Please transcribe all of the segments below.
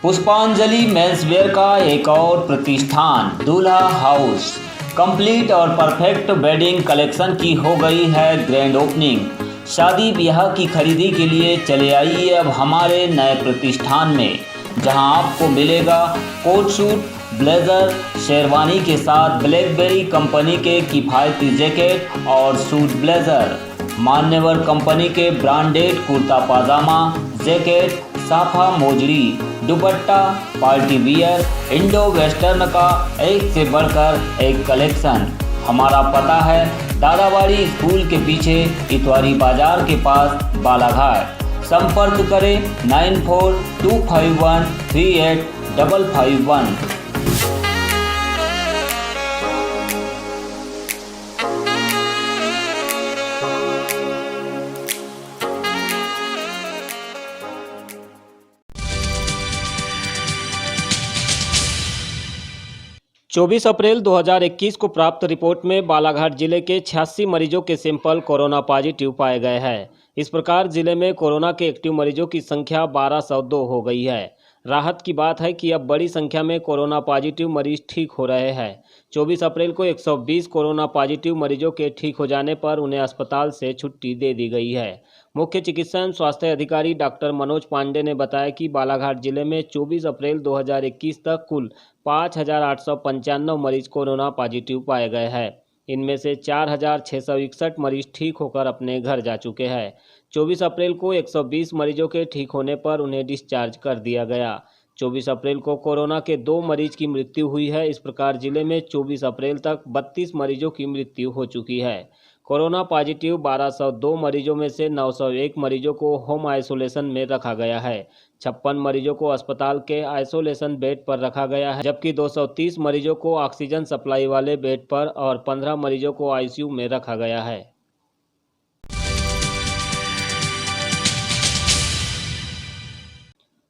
पुष्पांजलि मेंसवेयर का एक और प्रतिष्ठान दूल्हा हाउस कंप्लीट और परफेक्ट वेडिंग कलेक्शन की हो गई है ग्रैंड ओपनिंग। शादी ब्याह की खरीदी के लिए चले आइए अब हमारे नए प्रतिष्ठान में, जहां आपको मिलेगा कोट सूट, ब्लेजर, शेरवानी के साथ ब्लैकबेरी कंपनी के किफ़ायती जैकेट और सूट ब्लेजर, मान्यवर कंपनी के branded kurta pyjama, jacket, safa mojari, dupatta, party wear, Indo western का एक से बढ़कर एक कलेक्शन। हमारा पता है दादाबाड़ी स्कूल के पीछे इतवारी बाजार के पास बालाघाट। संपर्क करें 9425138551। 24 अप्रैल 2021 को प्राप्त रिपोर्ट में बालाघाट जिले के 86 मरीजों के सैंपल कोरोना पॉजिटिव पाए गए हैं। इस प्रकार जिले में कोरोना के एक्टिव मरीजों की संख्या 1202 हो गई है। राहत की बात है कि अब बड़ी संख्या में कोरोना पॉजिटिव मरीज ठीक हो रहे हैं। 24 अप्रैल को 120 कोरोना पॉजिटिव मरीजों के ठीक हो जाने पर उन्हें अस्पताल से छुट्टी दे दी गई है। मुख्य चिकित्सा एवं स्वास्थ्य अधिकारी डॉक्टर मनोज पांडे ने बताया कि बालाघाट जिले में 24 अप्रैल 2021 तक कुल 5,895 मरीज कोरोना पॉजिटिव पाए गए हैं। इनमें से 4,661 मरीज ठीक होकर अपने घर जा चुके हैं। 24 अप्रैल को 120 मरीजों के ठीक होने पर उन्हें डिस्चार्ज कर दिया गया। 24 अप्रैल को कोरोना के 2 मरीज की मृत्यु हुई है। इस प्रकार जिले में 24 अप्रैल तक 32 मरीजों की मृत्यु हो चुकी है। कोरोना पॉजिटिव 1202 मरीजों में से 901 मरीजों को होम आइसोलेशन में रखा गया है। 56 मरीजों को अस्पताल के आइसोलेशन बेड पर रखा गया है, जबकि 230 मरीजों को ऑक्सीजन सप्लाई वाले बेड पर और 15 मरीजों को आईसीयू में रखा गया है।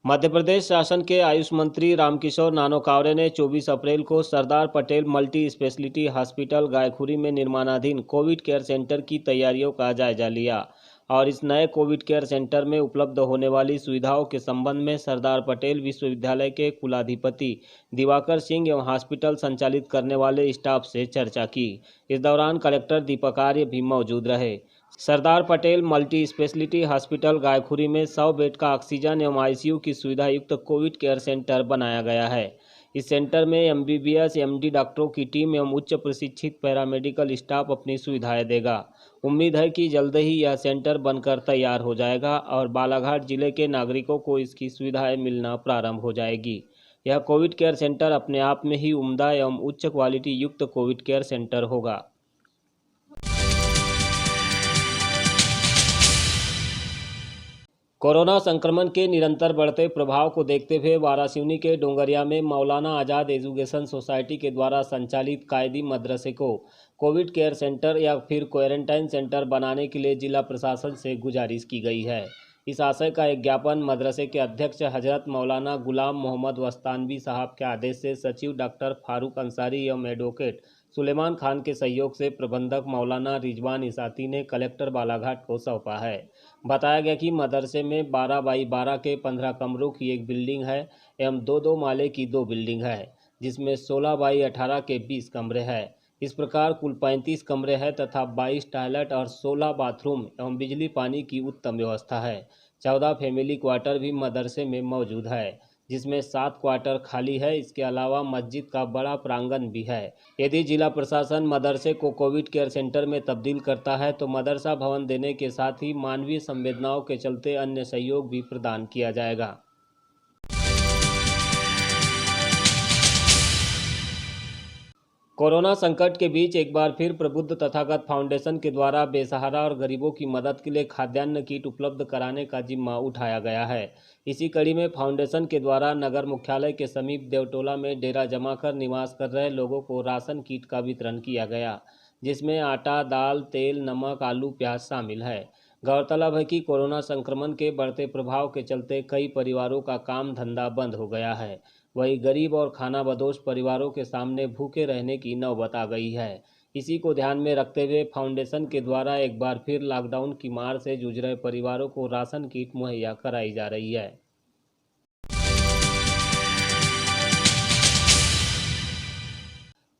मध्य प्रदेश शासन के आयुष मंत्री रामकिशोर नानोकावरे ने 24 अप्रैल को Sardar Patel multi speciality hospital Gaikhuri में निर्माणाधीन कोविड केयर सेंटर की तैयारियों का जायजा लिया और इस नए कोविड केयर सेंटर में उपलब्ध होने वाली सुविधाओं के संबंध में सरदार पटेल विश्वविद्यालय के कुलाधिपति दिवाकर सिंह एवं हॉस्पिटल संचालित करने वाले स्टाफ से चर्चा की। इस दौरान कलेक्टर दीपक आर्य भी मौजूद रहे। Sardar Patel multi speciality hospital Gaikhuri में 100 बेड का ऑक्सीजन एवं आईसीयू की सुविधा युक्त कोविड केयर सेंटर बनाया गया है। इस सेंटर में एमबीबीएस एमडी डॉक्टरों की टीम एवं उच्च प्रशिक्षित पैरामेडिकल स्टाफ अपनी सुविधाएं देगा। उम्मीद है कि जल्द ही यह सेंटर बनकर तैयार हो जाएगा और बालाघाट जिले के नागरिकों को इसकी सुविधाएं मिलना प्रारंभ हो जाएगी। यह कोविड केयर सेंटर अपने आप में ही उम्दा एवं उच्च क्वालिटी युक्त कोविड केयर सेंटर होगा। कोरोना संक्रमण के निरंतर बढ़ते प्रभाव को देखते हुए वारासिवनी के डोंगरिया में मौलाना आज़ाद एजुकेशन सोसाइटी के द्वारा संचालित कायदी मदरसे को कोविड केयर सेंटर या फिर क्वारंटाइन सेंटर बनाने के लिए जिला प्रशासन से गुजारिश की गई है। इस आशय का एक ज्ञापन मदरसे के अध्यक्ष हजरत मौलाना गुलाम मोहम्मद वस्तानवी साहब के आदेश से सचिव डॉक्टर फारूक अंसारी एवं एडवोकेट सुलेमान खान के सहयोग से प्रबंधक मौलाना रिजवान इसाती ने कलेक्टर बालाघाट को सौंपा है। बताया गया कि मदरसे में 12 बाई 12 के 15 कमरों की एक बिल्डिंग है एवं 2-2 माले की 2 बिल्डिंग है, जिसमें 16 बाई 18 के 20 कमरे हैं। इस प्रकार कुल 35 कमरे हैं तथा 22 टॉयलेट और 16 बाथरूम एवं बिजली पानी की उत्तम व्यवस्था है। 14 फैमिली क्वार्टर भी मदरसे में मौजूद है, जिसमें 7 क्वार्टर खाली है। इसके अलावा मस्जिद का बड़ा प्रांगण भी है। यदि जिला प्रशासन मदरसे को कोविड केयर सेंटर में तब्दील करता है तो मदरसा भवन देने के साथ ही मानवीय संवेदनाओं के चलते अन्य सहयोग भी प्रदान किया जाएगा। कोरोना संकट के बीच एक बार फिर प्रबुद्ध तथागत फाउंडेशन के द्वारा बेसहारा और गरीबों की मदद के लिए खाद्यान्न किट उपलब्ध कराने का जिम्मा उठाया गया है। इसी कड़ी में फाउंडेशन के द्वारा नगर मुख्यालय के समीप देवटोला में डेरा जमा कर निवास कर रहे लोगों को राशन किट का वितरण किया गया, जिसमें आटा, दाल, तेल, नमक, आलू, प्याज शामिल है। गौरतलब है कि कोरोना संक्रमण के बढ़ते प्रभाव के चलते कई परिवारों का काम धंधा बंद हो गया है। वहीं गरीब और खानाबदोश परिवारों के सामने भूखे रहने की नौबत आ गई है। इसी को ध्यान में रखते हुए फाउंडेशन के द्वारा एक बार फिर लॉकडाउन की मार से जूझ रहे परिवारों को राशन किट मुहैया कराई जा रही है।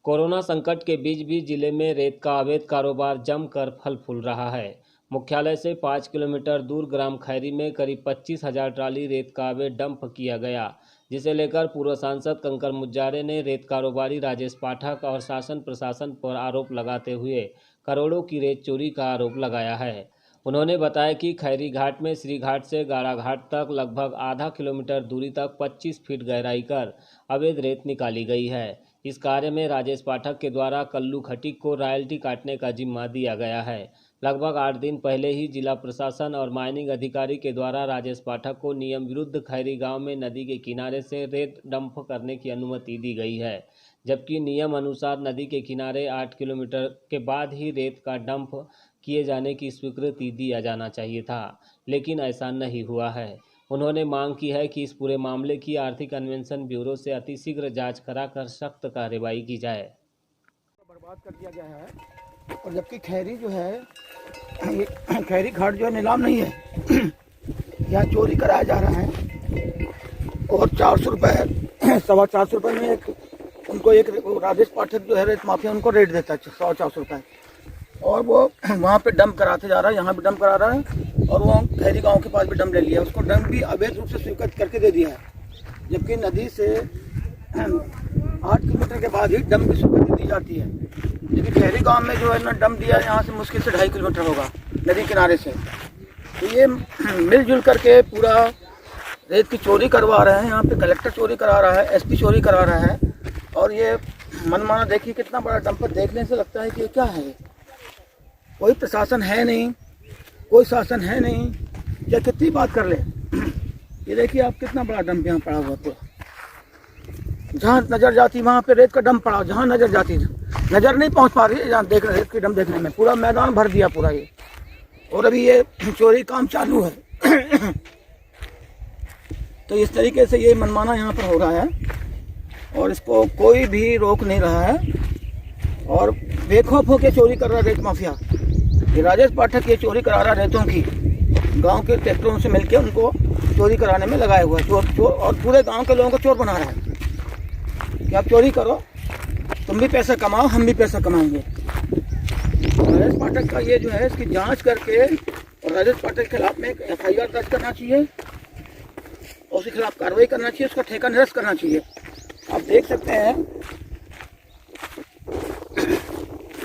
कोरोना संकट के बीच भी जिले में रेत का अवैध कारोबार जमकर फल फूल रहा है। मुख्यालय से 5 किलोमीटर दूर ग्राम खैरी में करीब 25,000 ट्राली रेत का अवैध डंप किया गया, जिसे लेकर पूर्व सांसद कंकर मुजारे ने रेत कारोबारी राजेश पाठक और शासन प्रशासन पर आरोप लगाते हुए करोड़ों की रेत चोरी का आरोप लगाया है। उन्होंने बताया कि खैरी घाट में श्री घाट से गाड़ा घाट तक लगभग आधा किलोमीटर दूरी तक 25 फीट गहराई कर अवैध रेत निकाली गई है। इस कार्य में राजेश पाठक के द्वारा कल्लू खटीक को रॉयल्टी काटने का जिम्मा दिया गया है। लगभग 8 दिन पहले ही जिला प्रशासन और माइनिंग अधिकारी के द्वारा राजेश पाठक को नियम विरुद्ध खैरी गांव में नदी के किनारे से रेत डंप करने की अनुमति दी गई है, जबकि नियम अनुसार नदी के किनारे 8 किलोमीटर के बाद ही रेत का डंप किए जाने की स्वीकृति दिया जाना चाहिए था, लेकिन ऐसा नहीं हुआ है। उन्होंने मांग की है कि इस पूरे मामले की आर्थिक अन्वेषण ब्यूरो से अतिशीघ्र जांच कराकर सख्त कार्रवाई की जाए। बर्बाद कर दिया गया है, और जबकि खैरी जो है, ये खैरी घाट जो है नीलाम नहीं है, यहाँ चोरी कराया जा रहा है। और 400 रुपये 450 रुपये में उनको एक राजेश पाठक जो है रेत माफिया उनको रेट देता है 450 रुपये, और वो वहाँ पे डंप कराते जा रहा है, यहाँ भी डंप करा रहा है, और वो खैरी गांव के पास भी डंप ले लिया। उसको डंप भी अवैध रूप से स्वीकृत करके दे दिया है, जबकि नदी से 8 किलोमीटर के बाद ही डंप की स्वीकृति दी जाती है। लेकिन खैरी गांव में जो है ना डंप दिया, यहाँ से मुश्किल से 2.5 किलोमीटर होगा नदी किनारे से। तो ये मिलजुल करके पूरा रेत की चोरी करवा रहे हैं। यहाँ पे कलेक्टर चोरी करा रहा है, एसपी चोरी करा रहा है, और ये मनमाना देखिए कितना बड़ा डंपर, देखने से लगता है कि ये क्या है। कोई प्रशासन है नहीं, कोई शासन है नहीं, या कितनी बात कर ले। ये देखिए आप कितना बड़ा डंप यहाँ पड़ा हुआ पूरा, जहाँ नजर जाती वहाँ पे रेत का डंप पड़ा, जहाँ नजर जाती नजर नहीं पहुँच पा रही है, जहाँ देख रहे रेत की डंप देखने में पूरा मैदान भर दिया पूरा ये। और अभी ये चोरी काम चालू है। तो इस तरीके से ये मनमाना यहाँ पर हो रहा है, और इसको कोई भी रोक नहीं रहा है, और बेखौफ होकर चोरी कर रहा है रेत माफिया। ये राजेश पाठक ये चोरी करा रहा है रेतों की, गांव के ट्रैक्टरों से मिलकर उनको चोरी कराने में लगाया हुआ है। चोर और पूरे गांव के लोगों को चोर बना रहा है कि आप चोरी करो, तुम भी पैसा कमाओ, हम भी पैसा कमाएंगे। राजेश पाठक का ये जो है, इसकी जांच करके और राजेश पाठक के खिलाफ में FIR दर्ज करना चाहिए, और उसके खिलाफ कार्रवाई करना चाहिए, उसका ठेका निरस्त करना चाहिए। आप देख सकते हैं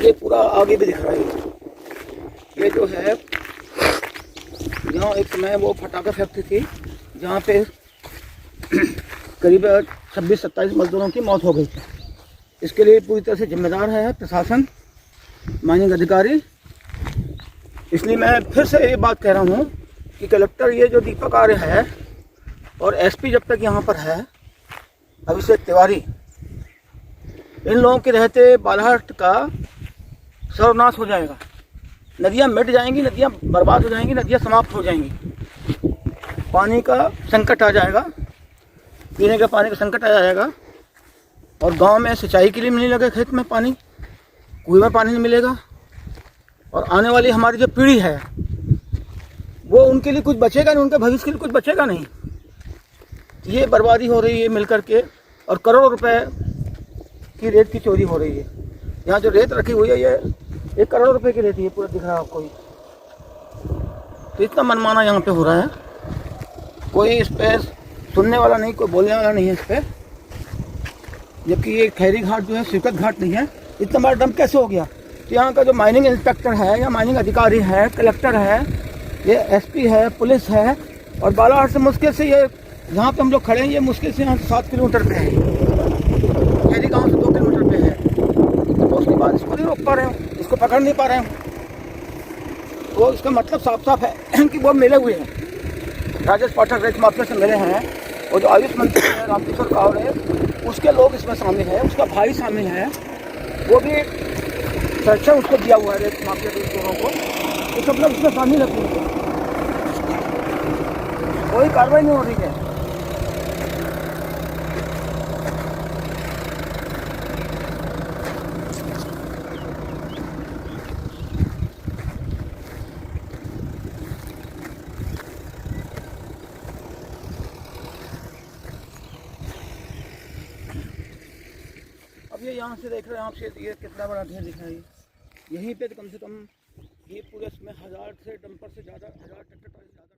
ये पूरा आगे भी दिख रहा है। ये जो है, यहाँ एक समय वो फटाखा फैक्ट्री थी, जहाँ पे करीब 26-27 मजदूरों की मौत हो गई थी। इसके लिए पूरी तरह से जिम्मेदार है प्रशासन, माइनिंग अधिकारी। इसलिए मैं फिर से ये बात कह रहा हूँ कि कलेक्टर ये जो दीपक आर्य है, और SP जब तक यहाँ पर है अभिषेक तिवारी, इन लोगों के रहते बालाघाट का सर्वनाश हो जाएगा। नदियाँ मिट जाएंगी, नदियाँ बर्बाद हो जाएंगी, नदियाँ समाप्त हो जाएंगी, पानी का संकट आ जाएगा, पीने का पानी का संकट आ जाएगा, और गांव में सिंचाई के लिए नहीं लगे, खेत में पानी, कुएं में पानी नहीं मिलेगा, और आने वाली हमारी जो पीढ़ी है वो उनके लिए कुछ बचेगा नहीं, उनके भविष्य के लिए कुछ बचेगा नहीं। ये बर्बादी हो रही है मिल करके, और करोड़ों रुपए की रेत की चोरी हो रही है। यहाँ जो रेत रखी हुई है, ये 1 करोड़ रुपए की रेत है, पूरा दिख रहा है आपको। तो इतना मनमाना यहाँ पे हो रहा है, कोई इस पे सुनने वाला नहीं, कोई बोलने वाला नहीं है इस पे। जबकि ये खैरी घाट जो है स्वीकृत घाट नहीं है। इतना बड़ा डंप कैसे हो गया? तो यहाँ का जो माइनिंग इंस्पेक्टर है, या माइनिंग अधिकारी है, कलेक्टर है, ये SP है, पुलिस है, और बालाघाट से मुश्किल से ये जहाँ पे हम लोग खड़े हैं, ये मुश्किल से यहाँ से 7 किलोमीटर पे है, खैरी गाँव से 2 किलोमीटर पे है। तो उसके बाद इसको नहीं रोक पा रहे हो, इसको पकड़ नहीं पा रहे हो। तो इसका मतलब साफ साफ है कि वो मिले हुए हैं, राजेश पाठक रेत माफिया से मिले हैं, और जो आयुष मंत्री है रामकिशोर कावरे, उसके लोग इसमें शामिल हैं, उसका भाई शामिल है, वो भी संरक्षण उसको दिया हुआ है रेत माफिया के चोरों को। तो सब लोग इसमें शामिल है, कोई कार्रवाई नहीं हो रही है। अब ये यहाँ से देख रहे हैं आप, ये कितना बड़ा ढेर दिख रहा है। यहीं पे तो कम से कम ये पूरे इसमें 1000 से डंपर से ज़्यादा, 1000 ट्रैक्टर ज़्यादा